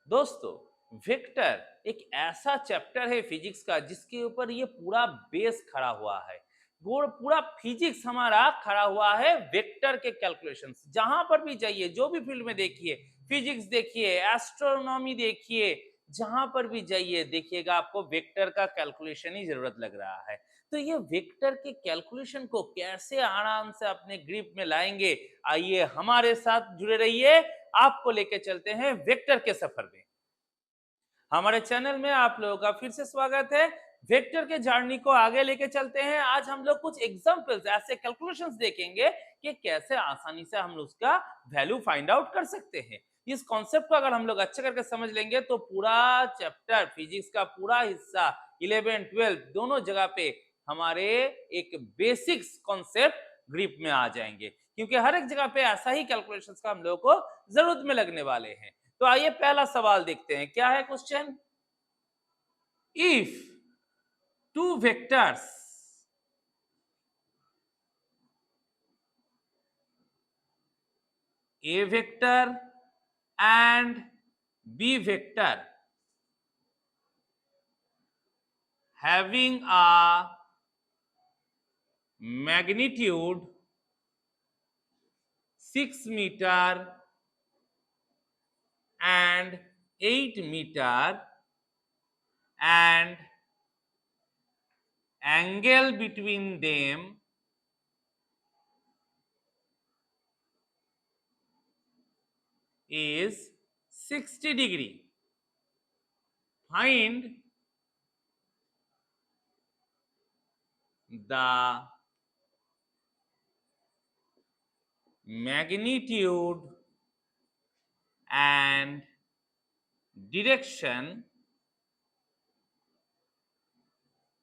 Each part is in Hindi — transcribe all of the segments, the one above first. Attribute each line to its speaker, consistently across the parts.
Speaker 1: दोस्तों, वेक्टर एक ऐसा चैप्टर है फिजिक्स का जिसके ऊपर ये पूरा बेस खड़ा हुआ है। वो पूरा फिजिक्स हमारा खड़ा हुआ है वेक्टर के कैलकुलेशंस। जहां पर भी जाइए, जो भी फील्ड में देखिए, फिजिक्स देखिए, एस्ट्रोनॉमी देखिए, जहां पर भी जाइए देखिएगा आपको वेक्टर का कैलकुलेशन ही जरूरत लग रहा है। तो ये वेक्टर के कैलकुलेशन को कैसे आराम से अपने ग्रिप में लाएंगे, आइए हमारे साथ जुड़े रहिए। आपको लेके चलते हैं वेक्टर के सफर में। हमारे चैनल में आप लोगों का फिर से स्वागत है। वेक्टर के जर्नी को आगे लेके चलते हैं। आज हम लोग कुछ एग्जांपल्स, ऐसे कैलकुलेशंस देखेंगे कि कैसे आसानी से हम उसका वैल्यू फाइंड आउट कर सकते हैं। इस कॉन्सेप्ट को अगर हम लोग अच्छे करके समझ लेंगे तो पूरा चैप्टर फिजिक्स का पूरा हिस्सा 11 12 दोनों जगह पे हमारे एक बेसिक्स कॉन्सेप्ट ग्रिप में आ जाएंगे, क्योंकि हर एक जगह पे ऐसा ही कैलकुलेशंस का हम लोगों को जरूरत में लगने वाले हैं। तो आइए पहला सवाल देखते हैं। क्या है question? If two vectors a vector and b vector having a magnitude 6 meter and 8 meter and angle between them is 60 degree. Find the magnitude and direction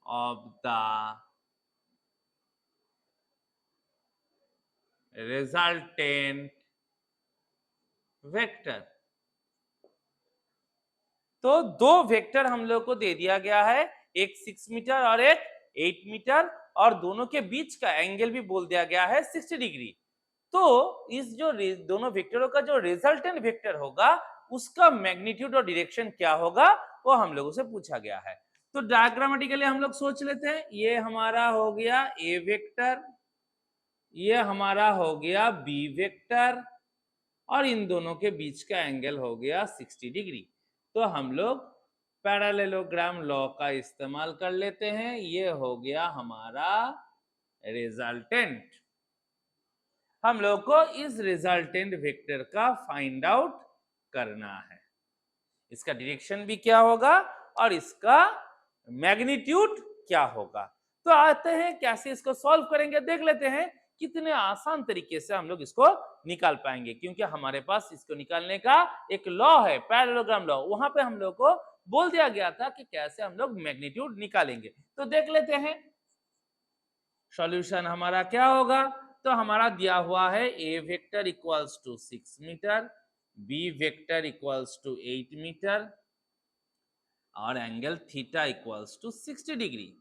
Speaker 1: of the resultant vector. तो दो वेक्टर हम लोग को दे दिया गया है, एक 6 मीटर और एक 8 मीटर, और दोनों के बीच का एंगल भी बोल दिया गया है 60 डिग्री। तो इस जो दोनों वेक्टरों का जो रिजल्टेंट वेक्टर होगा उसका मैग्नीट्यूड और डायरेक्शन क्या होगा वो हम लोगों से पूछा गया है। तो डायग्रामेटिकली हम लोग सोच लेते हैं। ये हमारा हो गया ए वेक्टर, ये हमारा हो गया बी वेक्टर, और इन दोनों के बीच का एंगल हो गया 60 डिग्री। तो हम लोग पैरेललोग्राम लॉ का इस्तेमाल कर लेते हैं। ये हो गया हमारा रिजल्टेंट। हम लोग को इस रिजल्टेंट वेक्टर का फाइंड आउट करना है। इसका डायरेक्शन भी क्या होगा और इसका मैग्नीट्यूड क्या होगा। तो आते हैं कैसे इसको सॉल्व करेंगे, देख लेते हैं कितने आसान तरीके से हम लोग इसको निकाल पाएंगे, क्योंकि हमारे पास इसको निकालने का एक लॉ है, पैरेललोग्राम लॉ। वहां पे हम लोग को बोल दिया गया था कि कैसे हम लोग मैग्नीट्यूड निकालेंगे। तो देख लेते हैं सॉल्यूशन हमारा क्या होगा। तो हमारा दिया हुआ है A vector equals to 6 meter, B vector equals to 8 meter और angle theta equals to 60 degree.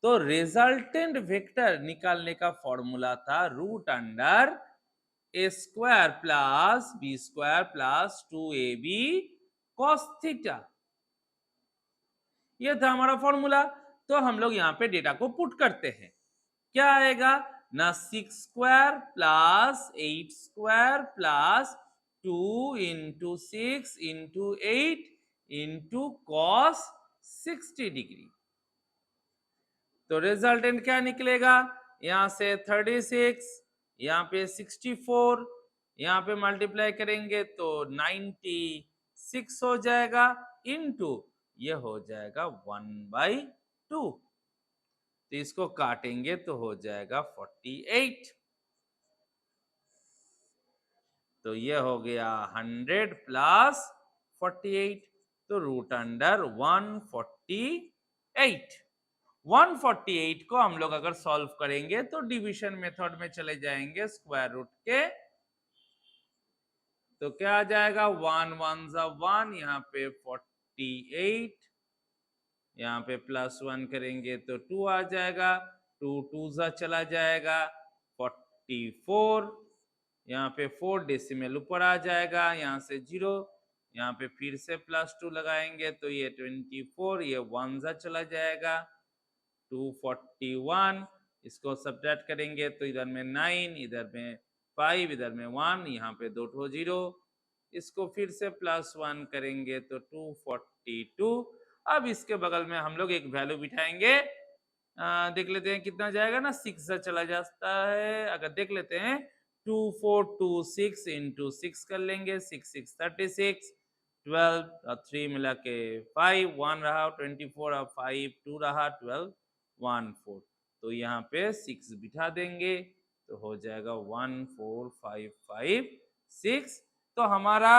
Speaker 1: तो रिजल्टेंट वेक्टर निकालने का फॉर्मूला था रूट अंडर ए square plus B square plus 2ab cos theta. ये था हमारा फॉर्मूला। तो हम लोग यहाँ पे डेटा को पुट करते हैं। क्या आएगा ना, 6 square plus 8 square plus 2 into 6 into 8 into cos 60 degree. तो रिजल्टेंट क्या निकलेगा, यहां से 36, यहाँ पे 64, यहाँ पे मल्टीप्लाई करेंगे तो 96 हो जाएगा, इनटू ये हो जाएगा 1/2। तो इसको काटेंगे तो हो जाएगा 48। तो ये हो गया 100 प्लस 48, तो रूट अंडर 148। 148 को हम लोग अगर सॉल्व करेंगे तो डिवीजन मेथड में चले जाएंगे स्क्वायर रूट के। तो क्या आ जाएगा, 1 1 जा 1, यहाँ पे 48, यहाँ पे प्लस 1 करेंगे तो 2 आ जाएगा, 2 2 जा चला जाएगा 44, यहाँ पे 4 डेसिमल ऊपर आ जाएगा, यहाँ से 0, यहाँ पे फिर से +2 लगाएंगे तो ये 24, ये 1 जा चला जाएगा 241, इसको सब्ट्रैक्ट करेंगे तो इधर में 9, इधर में 5, इधर में 1, यहाँ पे 2 ठो 0, इसको फिर से +1 करेंगे तो 242। अब इसके बगल में हम लोग एक वैल्यू बिठाएंगे, देख लेते हैं कितना जाएगा ना, 6 से चला जाता है। अगर देख लेते हैं 2426 इंटू 6 कर लेंगे, 6 6 36, 12 और 3 मिला के 5, 1 रहा 24 और 5 2 रहा 12 1 4, तो यहाँ पे 6 बिठा देंगे तो हो जाएगा 14556। तो हमारा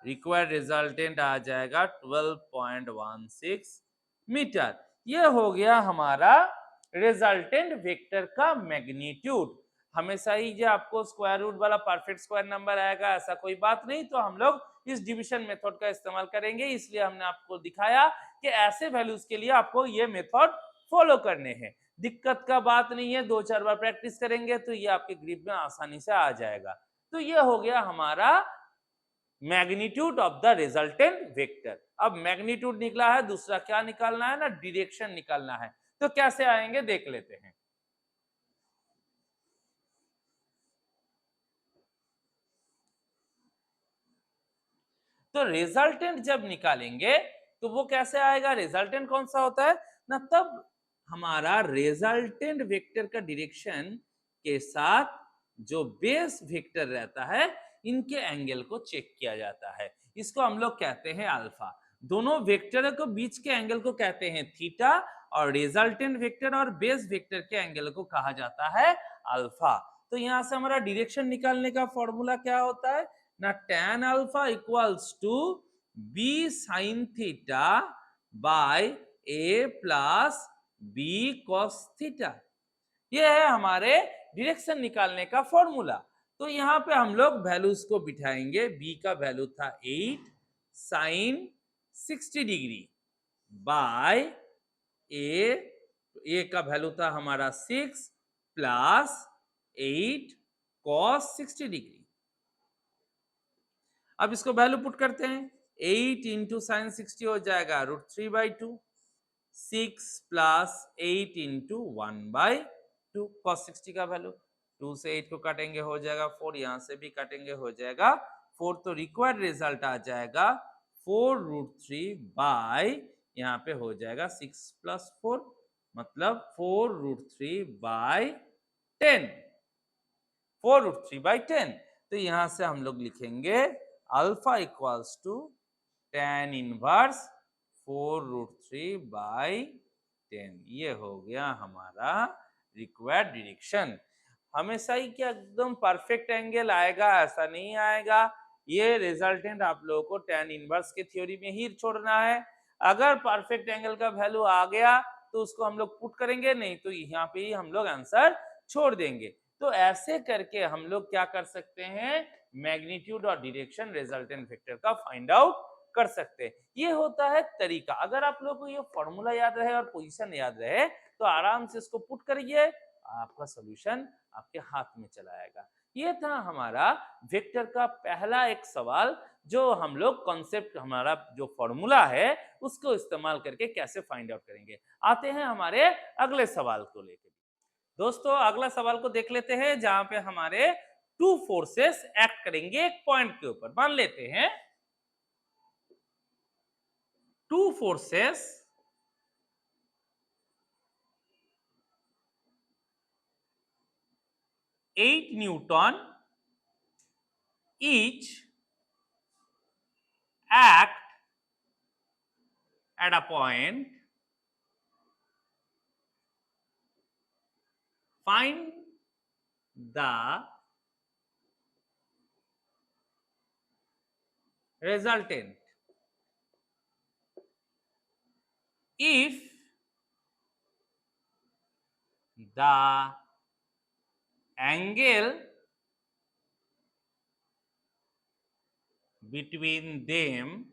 Speaker 1: रिक्वायर्ड रिजल्टेंट आ जाएगा 12.16 मीटर। ये हो गया हमारा रिजल्टेंट वेक्टर का मैग्नीट्यूड। हमेशा ही जो आपको स्क्वायर रूट वाला परफेक्ट स्क्वायर नंबर आएगा ऐसा कोई बात नहीं, तो हम लोग इस डिवीजन मेथड का इस्तेमाल करेंगे, इसलिए हमने आपको दिखाया कि ऐसे वैल्यूज के लिए आपको ये मेथड फॉलो करने हैं। दिक्कत का बात नहीं है, 2-4 बार प्रैक्टिस करेंगे तो ये आपके ग्रिप में आसानी से आ जाएगा। तो ये हो गया हमारा magnitude of the resultant vector. अब मैग्नीट्यूड निकला है, दूसरा क्या निकालना है ना, डायरेक्शन निकालना है। तो कैसे आएंगे देख लेते हैं। तो रिजल्टेंट जब निकालेंगे तो वो कैसे आएगा, रिजल्टेंट कौन सा होता है ना, तब हमारा रिजल्टेंट वेक्टर का डायरेक्शन के साथ जो बेस वेक्टर रहता है इनके एंगल को चेक किया जाता है, इसको हम लोग कहते हैं अल्फा। दोनों वेक्टर के बीच के एंगल को कहते हैं थीटा, और रिजल्टेंट वेक्टर और बेस वेक्टर के एंगल को कहा जाता है अल्फा। तो यहां से हमारा डायरेक्शन निकालने का फॉर्मूला क्या होता है ना, tan alpha equals to b sin theta by a plus b cos theta. ये है हमारे डायरेक्शन निकालने का फॉर्मूला। तो यहाँ पे हम लोग वैल्यूज को बिठाएंगे, b का वैल्यू था 8 sin 60 डिग्री बाय a का वैल्यू था हमारा 6 प्लस 8 cos 60 डिग्री। अब इसको वैल्यू पुट करते हैं, 8 इंटू साइन 60 हो जाएगा √3/2, 6 प्लस 8 इंटू 1/2 cos 60 का वैल्यू, 2 से 8 को काटेंगे हो जाएगा 4, यहाँ से भी काटेंगे हो जाएगा 4, तो रिक्वायर्ड रिजल्ट आ जाएगा 4√3 बाय, यहाँ पे हो जाएगा 6 प्लस 4 मतलब 4√3 बाय 10, 4√3 बाय 10। तो यहाँ से हम लोग लिखेंगे alpha equals to tan inverse 4√3 by 10। ये हो गया हमारा रिक्वायर्ड डायरेक्शन। हमेशा ही क्या एकदम परफेक्ट एंगल आएगा ऐसा नहीं आएगा, ये रिजल्टेंट आप लोगों को tan इनवर्स के थ्योरी में ही छोड़ना है। अगर परफेक्ट एंगल का वैल्यू आ गया तो उसको हम लोग पुट करेंगे, नहीं तो यहाँ पे ही हम लोग आंसर छोड़ देंगे। तो ऐसे करके हम लोग क्या कर सकते हैं, मैग्नीट्यूड और डायरेक्शन रिजल्टेंट वेक्टर का फाइंड आउट कर सकते हैं। ये होता है तरीका। अगर आप लोगों को ये फॉर्मूला याद रहे और पोजीशन याद रहे तो आराम से इसको पुट करिए, आपका सॉल्यूशन आपके हाथ में चला आएगा। ये था हमारा वेक्टर का पहला एक सवाल, जो हम लोग कॉन्सेप्ट, हमारा जो फॉर्मूला है उसको इस्तेमाल करके कैसे फाइंड आउट करेंगे। आते हैं हमारे अगले सवाल को लेकर। दोस्तों अगला सवाल को देख लेते हैं, जहां पे हमारे टू फोर्सेस एक्ट करेंगे एक पॉइंट के ऊपर। मान लेते हैं two forces N each act at a point. Find the resultant. If the angle between them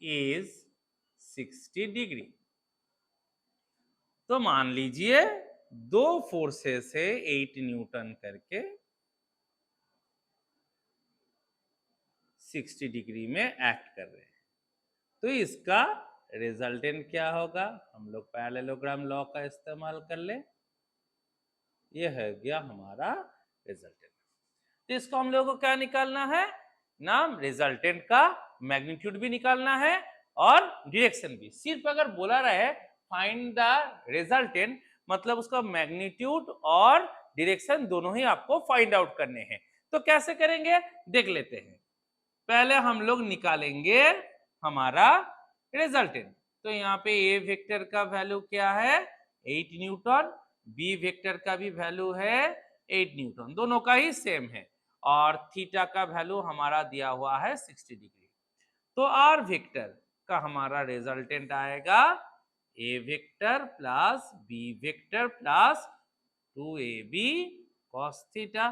Speaker 1: is 60 degree. तो मान लीजिए दो फोर्सेस है 8 न्यूटन करके, 60 डिग्री में एक्ट कर रहे हैं। तो इसका रिजल्टेंट क्या होगा, हम लोग पैरेललोग्राम लॉ का इस्तेमाल कर ले, ये है गया हमारा रिजल्टेंट। तो इसको हम लोगों को क्या निकालना है ना, रिजल्टेंट का मैग्नीट्यूड भी निकालना है और डायरेक्शन भी। सिर्फ अगर बोला रहे फाइंड द रिजल्टेंट, मतलब उसका मैग्नीट्यूड और डायरेक्शन दोनों ही आपको फाइंड आउट करने हैं। तो कैसे करेंगे देख लेते हैं। पहले हम लोग निकालेंगे हमारा रिजल्टेंट। तो यहाँ पे ए वेक्टर का वैल्यू क्या है 8 न्यूटन, बी वेक्टर का भी वैल्यू है 8 न्यूटन, दोनों का ही सेम है, और थीटा का वैल्यू हमारा दिया हुआ है 60 डिग्री। तो आर वेक्टर का हमारा रिजल्टेंट आएगा A vector plus B vector plus 2ab cos theta.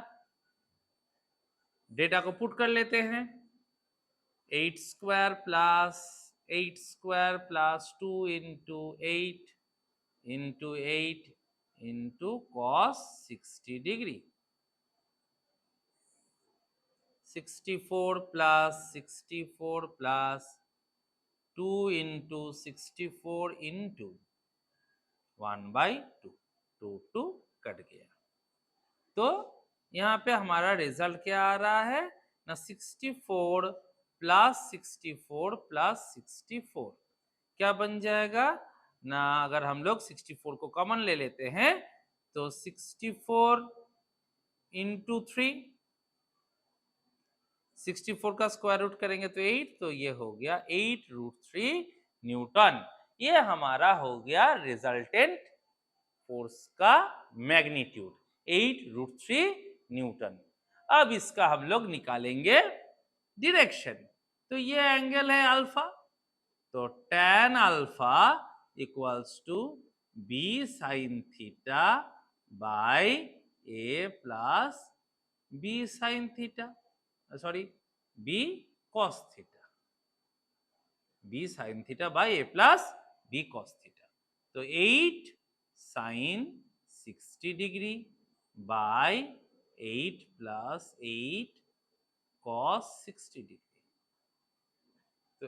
Speaker 1: Data को पुट कर लेते हैं, 8 square plus 2 into 8 into cos 60 degree, 64 plus 2 into 64 into 1/2, 2 cut गया। तो यहाँ पे हमारा रिजल्ट क्या आ रहा है ना, 64 प्लस 64 क्या बन जाएगा ना, अगर हम लोग 64 को कॉमन ले लेते हैं तो 64 इंटू 3, 64 का स्क्वायर रूट करेंगे तो 8, तो ये हो गया 8√3 न्यूटन। ये हमारा हो गया रिजल्टेंट फोर्स का मैग्नीट्यूड 8√3 न्यूटन। अब इसका हम लोग निकालेंगे डायरेक्शन। तो ये एंगल है अल्फा, तो tan alpha equals to B sine theta by A plus B sine theta, sorry B cos theta, B sine theta by A plus B cos theta. तो 8 sine 60 degree by 8 plus 8 cos 60 degree, तो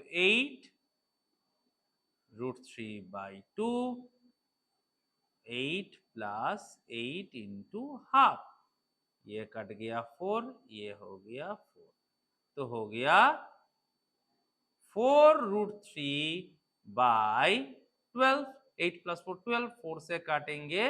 Speaker 1: 8√3/2, 8 प्लस 8 इंटू हाफ, ये कट गया 4, ये हो गया 4, तो हो गया 4√3/12, 8 प्लस 4 12, 4 से काटेंगे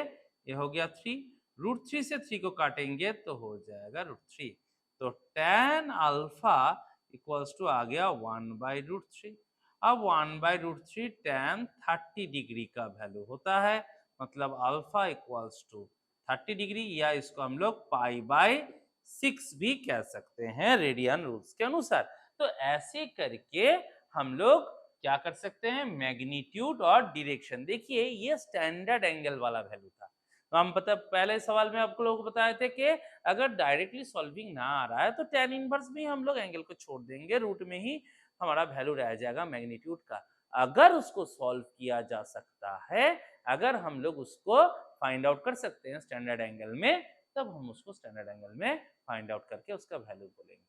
Speaker 1: ये हो गया 3, √3 से 3 को काटेंगे तो हो जाएगा √3। तो tan अल्फा इक्वल्स टू आ गया 1/√3। अब 1/√3 tan 30 डिग्री का वैल्यू होता है, मतलब अल्फा इक्वल्स टू 30 डिग्री, या इसको हम लोग π/6 भी कह सकते हैं रेडियन रूल्स के अनुसार। तो ऐसे करके हम लोग क्या कर सकते हैं, मैग्नीट्यूड और डायरेक्शन। देखिए ये स्टैंडर्ड एंगल वाला वैल्यू था, तो हम पता पहले सवाल में आप लोगों को बताए थे कि अगर डायरेक्टली सॉल्विंग ना आ रहा है तो tan इनवर्स में हम लोग एंगल को छोड़ देंगे, रूट में ही हमारा वैल्यू रह जाएगा मैग्नीट्यूड का। अगर उसको सॉल्व किया जा सकता है, अगर हम लोग उसको फाइंड आउट कर सकते हैं स्टैंडर्ड एंगल में, तब हम उसको स्टैंडर्ड एंगल में फाइंड आउट करके उसका वैल्यू बोलेंगे।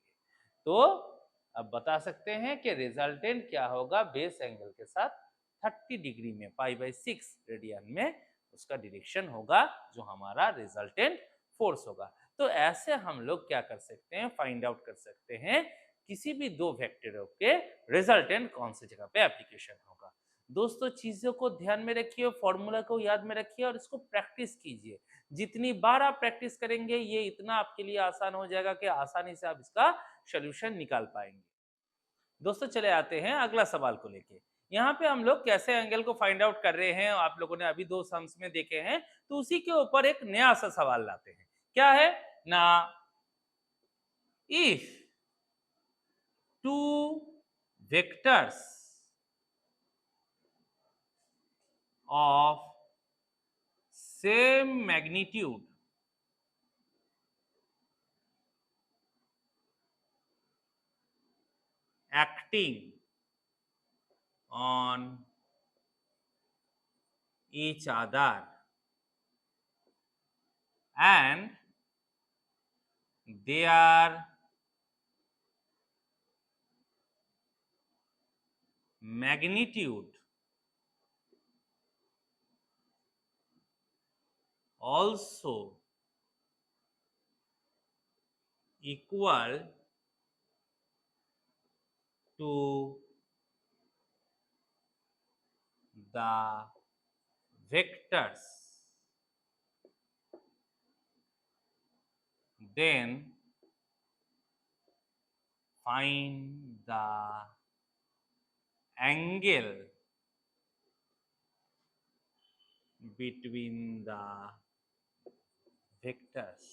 Speaker 1: तो अब बता सकते हैं कि रिजल्टेंट क्या होगा बेस एंगल के साथ 30 डिग्री में π/6 रेडियन में उसका डायरेक्शन होगा, जो हमारा रिजल्टेंट फोर्स होगा। तो ऐसे हम लोग क्या कर सकते हैं, फाइंड आउट कर सकते हैं किसी भी दो वेक्टरों के रिजल्टेंट कौन सी जगह पे एप्लीकेशन होगा। दोस्तों चीजों को ध्यान में रखिए, फॉर्मूला को याद में रखिए और इसको प्रैक्टिस कीजिए। जितनी बार आप प्रैक्टिस करेंगे ये इतना आपके लिए आसान हो जाएगा कि आसानी से आप इसका सॉल्यूशन निकाल पाएंगे। दोस्तों चले आते हैं अगला सवाल को लेके। यहाँ पे हम लोग कैसे एंगल को फाइंड आउट कर रहे हैं, आप लोगों ने अभी 2 सम्स में देखे हैं, तो उसी के ऊपर एक नया सा सवाल लाते हैं। क्या है ना, if two vectors of same magnitude acting on each other and their magnitude also equal to the vectors, then find the angle between the vectors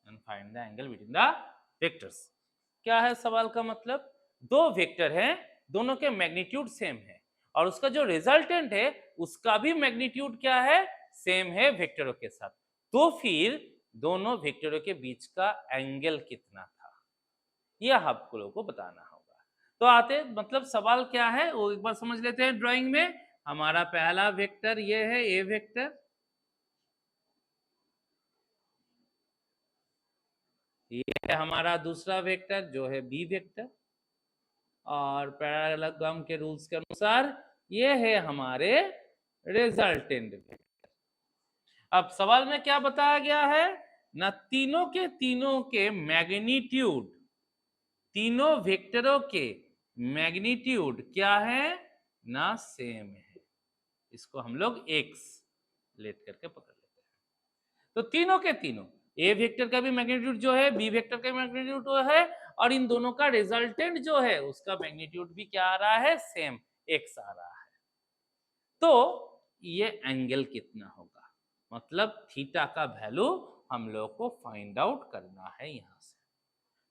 Speaker 1: and find the angle between the vectors। क्या है सवाल का मतलब? दो वेक्टर हैं, दोनों के मैग्नीट्यूड सेम है और उसका जो रिजल्टेंट है उसका भी मैग्नीट्यूड क्या है? सेम है वेक्टरों के साथ। तो फिर दोनों वेक्टरों के बीच का एंगल कितना था, यह आप लोगों को बताना होगा। तो आते मतलब सवाल क्या है वो एक बार समझ लेते हैं। ड्राइंग में हमारा पहला वेक्टर ये है ए वेक्टर, ये है हमारा दूसरा वेक्टर जो है बी वेक्टर, और पैरेललोग्राम के रूल्स के अनुसार ये है हमारे रिजल्टेंट वेक्टर। अब सवाल में क्या बताया गया है ना, तीनों के मैग्नीट्यूड, तीनों वेक्टरों के मैग्नीट्यूड क्या है ना, सेम है। इसको हम लोग एक्स लेट करके पकड़ लेते हैं। तो तीनों के तीनों ए वेक्टर का भी मैग्नीट्यूड जो है बी वेक्टर का मैग्नीट्यूड जो है और इन दोनों का रिजल्टेंट जो है उसका मैग्नीट्यूड भी क्या आ रहा है, सेम एक्स आ रहा है। तो ये एंगल कितना होगा, मतलब थीटा का वैल्यू हम लोग को फाइंड आउट करना है यहां से।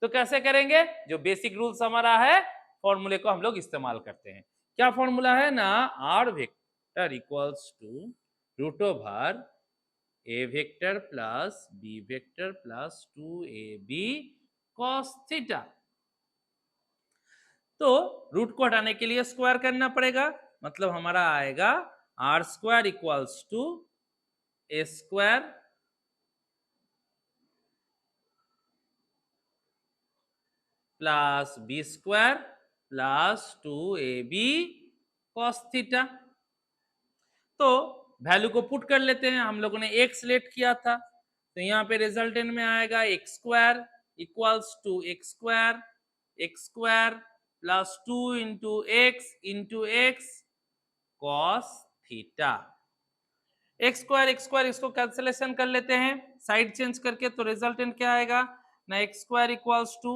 Speaker 1: तो कैसे करेंगे? जो बेसिक रूल्स हमारा है फॉर्मूले को हम लोग इस्तेमाल करते हैं। क्या फॉर्मूला है ना, R vector equals to root over A vector plus B vector plus 2ab cos theta. तो रूट को हटाने के लिए स्क्वायर करना पड़ेगा, मतलब हमारा आएगा R square equals to A square plus B square plus 2ab cos theta. तो वैल्यू को पुट कर लेते हैं, हम लोगों ने एक्स लेट किया था तो यहाँ पे रिजल्टेंट में आएगा X square equals to X square plus 2 into X cos theta. X square इसको कैंसिलेशन कर लेते हैं साइड चेंज करके, तो रिजल्टेंट क्या आएगा ना, x square equals to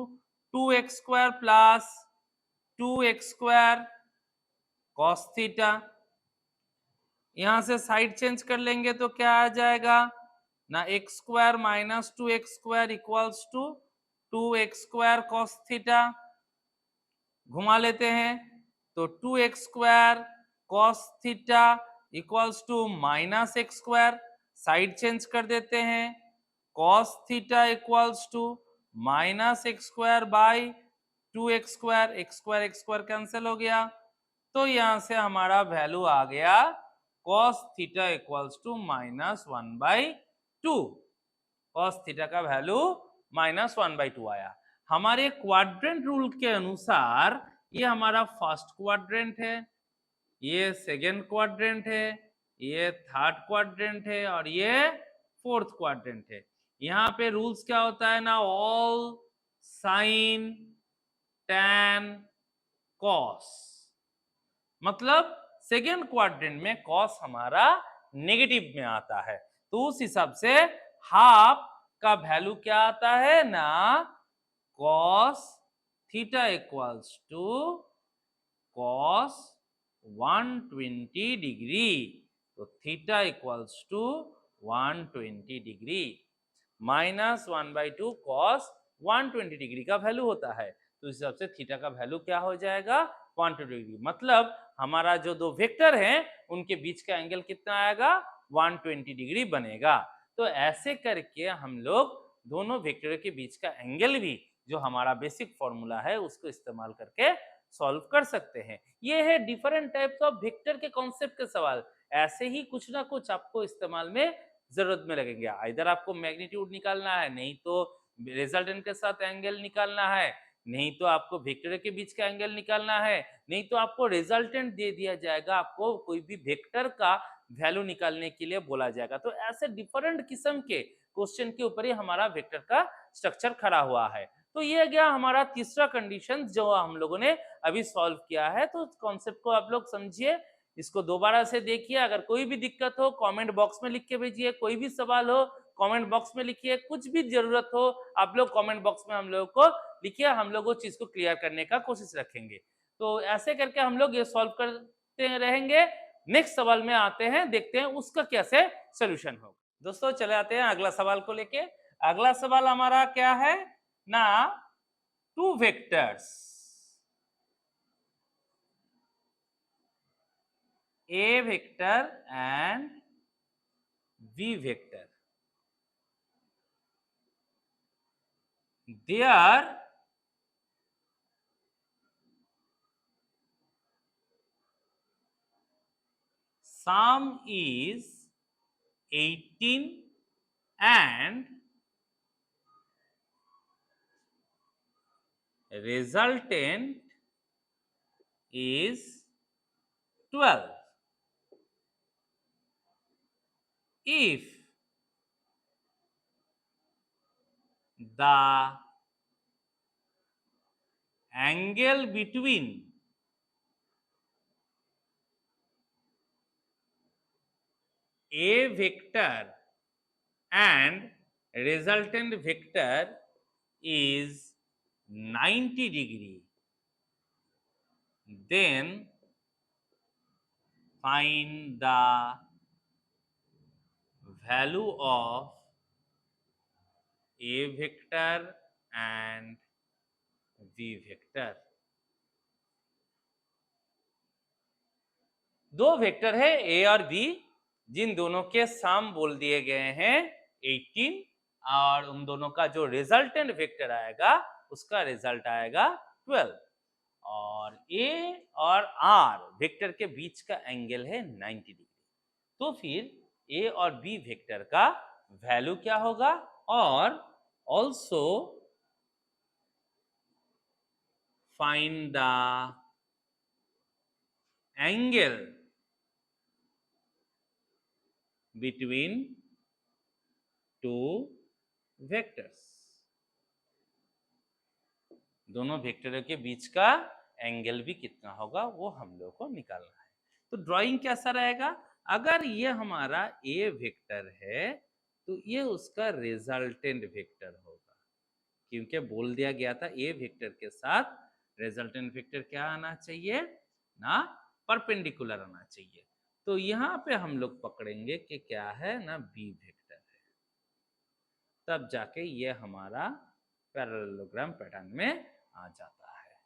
Speaker 1: 2x square plus 2x square cos theta. यहां से साइड चेंज कर लेंगे तो क्या आ जाएगा ना, x square minus 2x square equals to 2x square cos theta. घुमा लेते हैं तो 2x square cos theta equals to minus x square, side change कर देते हैं cos theta equals to minus x square by 2x square, x square cancel हो गया। तो यहां से हमारा वैल्यू आ गया cos theta equals to -1/2। Cos theta का वैल्यू -1/2 आया। हमारे क्वाड्रेंट रूल के अनुसार ये हमारा फर्स्ट क्वाड्रेंट है, ये सेकेंड क्वाड्रेंट है, ये थर्ड क्वाड्रेंट है और ये फोर्थ क्वाड्रेंट है। यहाँ पे रूल्स क्या होता है ना, ऑल साइन टैन कॉस, मतलब सेकेंड क्वाड्रेंट में कॉस हमारा नेगेटिव में आता है, तो उस हिसाब से हाफ का वैल्यू क्या आता है ना, cos theta equals to cos 120 degree. तो theta equals to 120 degree, -1/2 cos 120 degree का वैल्यू होता है, तो इस हिसाब से थीटा का वैल्यू क्या हो जाएगा 120 डिग्री। मतलब हमारा जो दो वेक्टर हैं उनके बीच का एंगल कितना आएगा 120 डिग्री बनेगा। तो ऐसे करके हम लोग दोनों वेक्टरों के बीच का एंगल भी जो हमारा बेसिक फॉर्मूला है उसको इस्तेमाल करके सॉल्व कर सकते हैं। ये है डिफरेंट टाइप्स ऑफ वेक्टर के कॉन्सेप्ट के सवाल। ऐसे ही कुछ ना कुछ आपको इस्तेमाल में जरूरत में लगेंगे। इधर आपको मैग्नीट्यूड निकालना है, नहीं तो रिजल्टेंट के साथ एंगल निकालना है, नहीं तो आपको वेक्टर के बीच का एंगल निकालना है, नहीं तो आपको रिजल्टेंट दे दिया जाएगा, आपको कोई भी वेक्टर का वैल्यू निकालने के लिए बोला जाएगा। तो ऐसे डिफरेंट किस्म के क्वेश्चन के ऊपर ही हमारा वेक्टर का स्ट्रक्चर खड़ा हुआ है। तो ये गया हमारा तीसरा कंडीशन जो हम लोगों ने अभी सॉल्व किया है। तो कॉन्सेप्ट को आप लोग समझिए, इसको दोबारा से देखिए। अगर कोई भी दिक्कत हो कमेंट बॉक्स में लिख के भेजिए, कोई भी सवाल हो कमेंट बॉक्स में लिखिए, कुछ भी जरूरत हो आप लोग कमेंट बॉक्स में हम लोगों को लिखिए, हम लोग वो चीज को क्लियर करने का कोशिश रखेंगे। तो ऐसे करके हम लोग ये सॉल्व करते रहेंगे। नेक्स्ट सवाल में आते हैं, देखते हैं उसका कैसे सोल्यूशन होगा। दोस्तों चले आते हैं अगला सवाल को लेके। अगला सवाल हमारा क्या है ना, two vectors A vector and B vector, their sum is 18 and resultant is 12. If the angle between A vector and resultant vector is 90 degree, then find the value of A vector and V vector। दो वेक्टर है A और B, जिन दोनों के सम बोल दिए गए हैं 18 और उन दोनों का जो रिजल्टेंट वेक्टर आएगा उसका रिजल्ट आएगा 12 और A और R वेक्टर के बीच का एंगल है 90 डिग्री। तो फिर A और B वेक्टर का वैल्यू क्या होगा और also find the angle between two vectors, दोनों वेक्टरों के बीच का एंगल भी कितना होगा वो हम लोग को निकालना है। तो ड्राइंग कैसा रहेगा, अगर ये हमारा ए वेक्टर है तो ये उसका रिजल्टेंट वेक्टर होगा, क्योंकि बोल दिया गया था ए वेक्टर के साथ रिजल्टेंट वेक्टर क्या आना चाहिए ना, परपेंडिकुलर आना चाहिए। तो यहाँ पे हम लोग पकड़ेंगे कि क्या है ना, बी वेक्टर है, तब जाके ये हमारा पैरेललोग्राम पैटर्न में आ जाता है।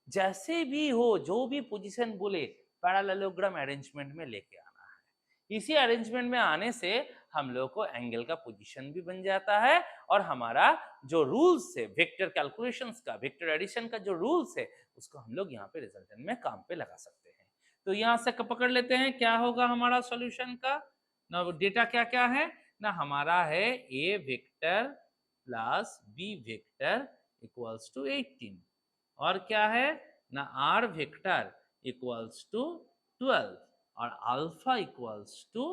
Speaker 1: जैसे भी हो जो भी पोजीशन बोले पैरेललोग्राम अरेंजमेंट में लेके आना है। इसी अरेंजमेंट में आने से हम लोग को एंगल का पोजीशन भी बन जाता है और हमारा जो रूल्स है वेक्टर कैलकुलेशंस का, वेक्टर एडिशन का जो रूल्स है उसको हम लोग यहाँ पे रिजल्टेंट में काम पे लगा सकते हैं। तो यहाँ से पकड़ लेते हैं क्या होगा हमारा सॉल्यूशन का ना, डेटा क्या क्या है ना, हमारा है A vector plus B vector equals to 18 और क्या है ना, आर वेक्टर इक्वल्स टू 12 और अल्फा इक्वल्स टू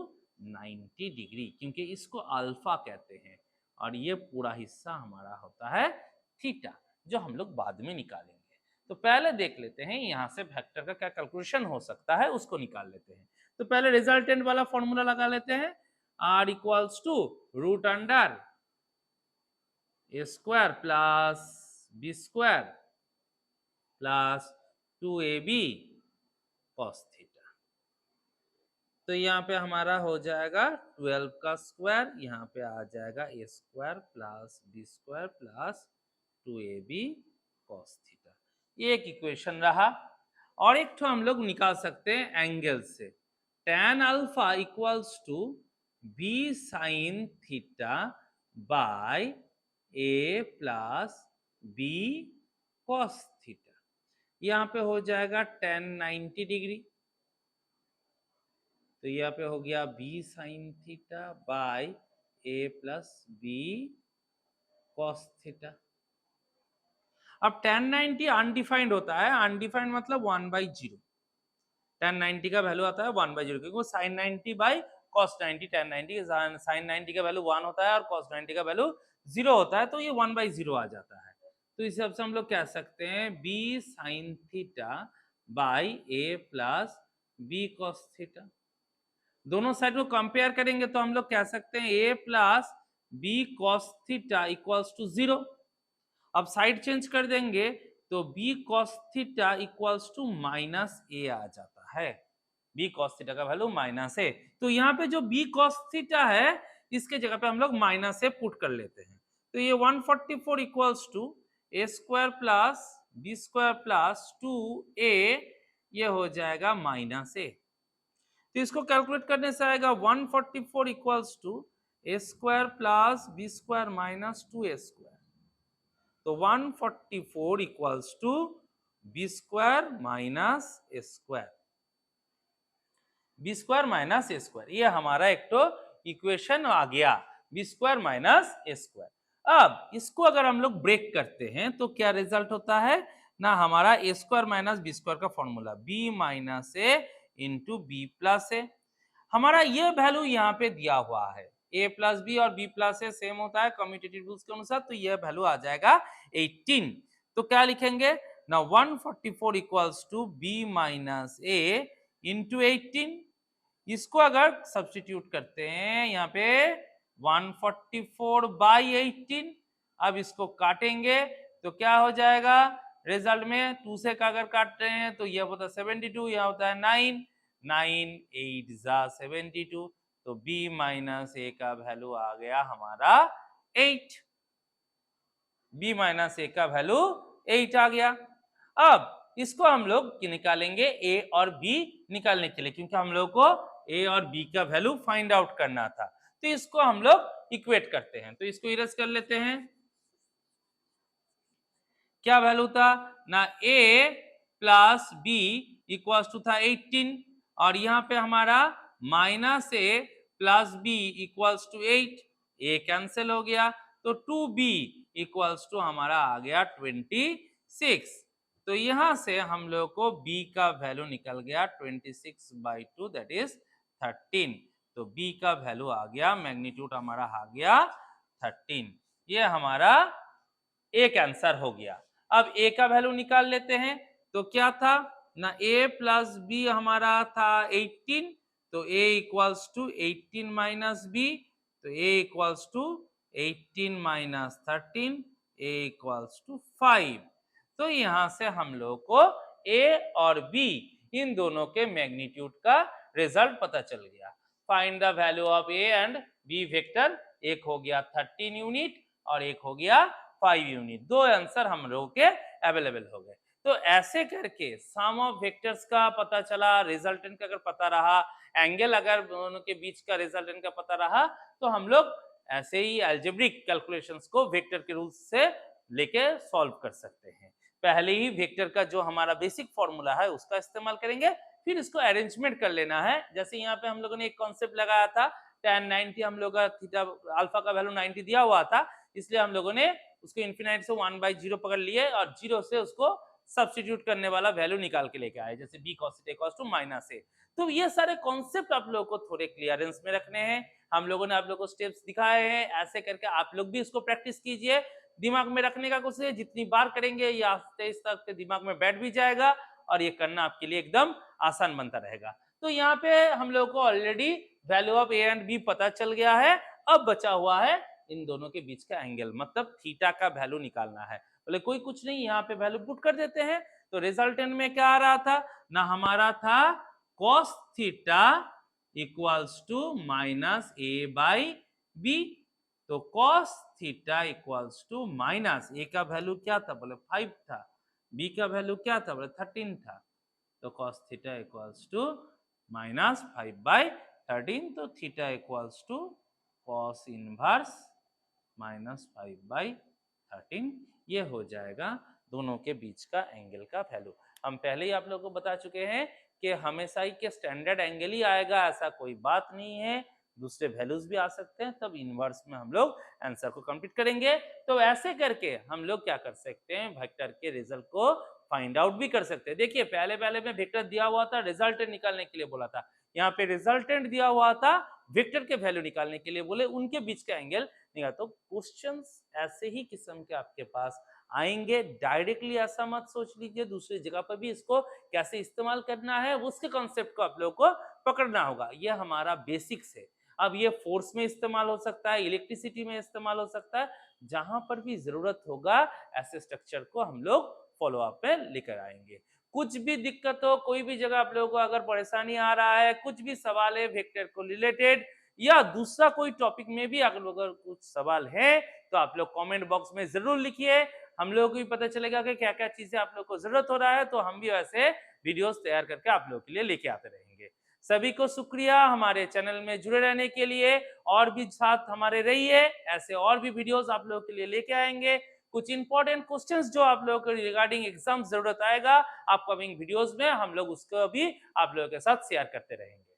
Speaker 1: 90 डिग्री, क्योंकि इसको अल्फा कहते हैं और ये पूरा हिस्सा हमारा होता है थीटा, जो हम लोग बाद में निकालेंगे। तो पहले देख लेते हैं यहाँ से वेक्टर का क्या कैलकुलेशन हो सकता है उसको निकाल लेते हैं। तो पहले रिजल्टेंट वाला फॉर्मूला लगा लेते हैं, r equals to root under A square plus B square plus 2ab cos theta. तो यहाँ पे हमारा हो जाएगा 12 का स्क्वायर, यहाँ पे आ जाएगा A square plus B square plus 2ab cos theta. ये एक इक्वेशन रहा। और एक तो हम लोग निकाल सकते हैं एंगल से, tan alpha equals to B sine theta by A plus b cos theta. यहाँ पे हो जाएगा tan 90 डिग्री, तो यहाँ पे हो गया b sine theta by A plus B cos theta. अब tan 90 अनडिफाइंड होता है, अनडिफाइंड मतलब 1/0, tan 90 का वैल्यू आता है 1/0 क्योंकि वो sin 90 by cos 90, tan 90 sin 90 का वैल्यू 1 होता है और cos 90 का वैल्यू 0 होता है, तो ये 1/0 आ जाता है। तो इस हिसाब से हम लोग कह सकते हैं b sin theta by a plus b cos theta. दोनों साइड को कंपेयर करेंगे तो हम लोग कह सकते हैं a plus b cos theta equals to 0। अब साइड चेंज कर देंगे तो b cos theta equals to minus a आ जाता है। b cos थीटा का वैल्यू माइनस a, तो यहाँ पे जो b cos थीटा है इसके जगह पे हम लोग माइनस a पुट कर लेते हैं। तो ये 144 equals to a square plus b square plus 2a, ये हो जाएगा माइनस a। तो इसको कैलकुलेट करने से आएगा 144 equals to a square plus b square minus 2a square. तो 144 equals to b square minus a square, b square minus a square, ये हमारा एक तो इक्वेशन आ गया, b square minus a square. अब इसको अगर हम लोग ब्रेक करते हैं तो क्या रिजल्ट होता है ना, हमारा ए स्क्वायर माइनस बी स्क्वायर का formula B minus a into B plus ए। हमारा ये वैल्यू यहाँ पे दिया हुआ है, a प्लस बी और b प्लस ए सेम होता है कम्यूटेटिव रूल्स के अनुसार, तो यह वैल्यू आ जाएगा 18। तो क्या लिखेंगे ना, 144 equals to b minus a into 18। इसको अगर सब्स्टिट्यूट करते हैं यहाँ पे 144 बाई 18, अब इसको काटेंगे तो क्या हो जाएगा रिजल्ट में, 2 से अगर काट रहे हैं तो यह होता है 72, यह होता है 9, 9 8 जा 72, तो b माइनस ए का वैल्यू आ गया हमारा 8, b माइनस ए का वैल्यू 8 आ गया। अब इसको हम लोग निकालेंगे a और b निकालने के लिए, क्योंकि हम लोग को a और b का वैल्यू फाइंड आउट करना था, तो इसको हम लोग इक्वेट करते हैं। तो इसको इरेज कर लेते हैं। क्या वैल्यू था ना, a plus b equals to था 18, और यहाँ पे हमारा minus a plus b equals to 8, a cancel हो गया, तो 2b इक्वल्स टू हमारा आ गया 26। तो यहाँ से हम लोग को b का वैल्यू निकल गया 26/2 दैट इज 13। तो b का वैल्यू आ गया, मैग्नीट्यूड हमारा आ गया 13, ये हमारा एक आंसर हो गया। अब a का वैल्यू निकाल लेते हैं, तो क्या था ना, a प्लस बी हमारा था 18, तो a equals to 18 minus b, तो a equals to 18 minus 13, a equals to 5। तो यहाँ से हम लोग को a और b इन दोनों के मैग्नीट्यूड का रिजल्ट पता चल गया। Find the value of a and b vector, एक हो गया 13 यूनिट और एक हो गया 5 यूनिट, दो आंसर हम लोगों के अवेलेबल हो गए। तो ऐसे करके सम ऑफ वेक्टर्स का पता चला, रिजल्टेंट का अगर पता रहा, एंगल अगर दोनों के बीच का रिजल्टेंट का पता रहा, तो हम लोग ऐसे ही अलजेब्रिक कैलकुलेशंस को वेक्टर के रूल्स से लेके सॉल्व कर सकते हैं। पहले ही वेक्टर का जो हमारा बेसिक फॉर्मूला है उसका इस्तेमाल करेंगे, फिर इसको अरेंजमेंट कर लेना है। जैसे यहाँ पे हम लोगों ने एक कॉन्सेप्ट लगाया था, tan 90 हम लोग का थीटा अल्फा का वैल्यू 90 दिया हुआ था, इसलिए हम लोगों ने उसको इनफिनाइट से 1/0 पकड़ लिए और 0 से उसको सब्स्टिट्यूट करने वाला वैल्यू निकाल के लेके आए, जैसे b cos theta equals to minus a। तो ये सारे कॉन्सेप्ट आप लोगों को थोड़े क्लियरेंस में रखने हैं, हम लोगों ने आप लोगों को स्टेप्स दिखाए हैं, ऐसे करके आप लोग भी इसको प्रैक्टिस कीजिए, दिमाग में रखने का कोशिश, जितनी बार करेंगे ये आस्ते आस्ते आपके दिमाग में बैठ भी जाएगा और ये करना आपके लिए एकदम आसान बनता रहेगा। तो यहाँ पे हम लोग को already value of a and b पता चल गया है, अब बचा हुआ है इन दोनों के बीच का एंगल, मतलब थीटा का वैल्यू निकालना है। बोले कोई कुछ नहीं, यहाँ पे वैल्यू पुट कर देते हैं। तो रिजल्टेंट में क्या आ रहा था ना, हमारा था cos theta equals to minus a/b, तो cos theta equals to minus a का वैल्यू क्या था, बोले 5 था, b का वैल्यू क्या था, बोले 13 था, तो cos theta equals to minus 5/13, तो theta equals to cos inverse minus 5/13, ये हो जाएगा दोनों के बीच का एंगल का वैल्यू। हम पहले ही आप लोगों को बता चुके हैं कि हमेशा ही के स्टैंडर्ड एंगल ही आएगा, ऐसा कोई बात नहीं है, दूसरे वैल्यूज भी आ सकते हैं, तब इनवर्स में हम लोग आंसर को कंप्लीट करेंगे। तो ऐसे करके हम लोग क्या कर सकते हैं, वेक्टर के रिजल्ट को फाइंड आउट भी कर सकते हैं। देखिए पहले में वेक्टर दिया हुआ था, रिजल्टेंट निकालने के लिए बोला था, यहाँ पे रिजल्टेंट दिया हुआ था, वेक्टर के वैल्यू निकालने के लिए बोले, उनके बीच का एंगल निकाल। तो क्वेश्चंस ऐसे ही किस्म के आपके पास आएंगे, डायरेक्टली ऐसा मत सोच लीजिए, दूसरी जगह पर भी इसको कैसे इस्तेमाल करना है उसके कॉन्सेप्ट को आप लोगों को पकड़ना होगा। ये हमारा बेसिक्स है। अब ये फोर्स में इस्तेमाल हो सकता है, इलेक्ट्रिसिटी में इस्तेमाल हो सकता है, जहां पर भी जरूरत होगा ऐसे स्ट्रक्चर को हम लोग फॉलो अप में लेकर आएंगे। कुछ भी दिक्कत हो, कोई भी जगह आप लोगों को अगर परेशानी आ रहा है, कुछ भी सवाल है वेक्टर को रिलेटेड या दूसरा कोई टॉपिक में भी अगर कुछ सवाल है तो आप लोग कमेंट बॉक्स में जरूर लिखिए। हम लोगों को भी पता चलेगा कि क्या क्या चीजें आप लोग को जरूरत हो रहा है, तो हम भी वैसे वीडियोस तैयार करके आप लोगों के लिए लेके आते रहेंगे। सभी को शुक्रिया हमारे चैनल में जुड़े रहने के लिए, और भी साथ हमारे रहिए, ऐसे और भी वीडियोस आप लोगों के लिए लेके आएंगे। कुछ इंपॉर्टेंट क्वेश्चंस जो आप लोगों को रिगार्डिंग एग्जाम जरूरत आएगा अपकमिंग वीडियोस में, हम लोग उसको भी आप लोगों के साथ शेयर करते रहेंगे।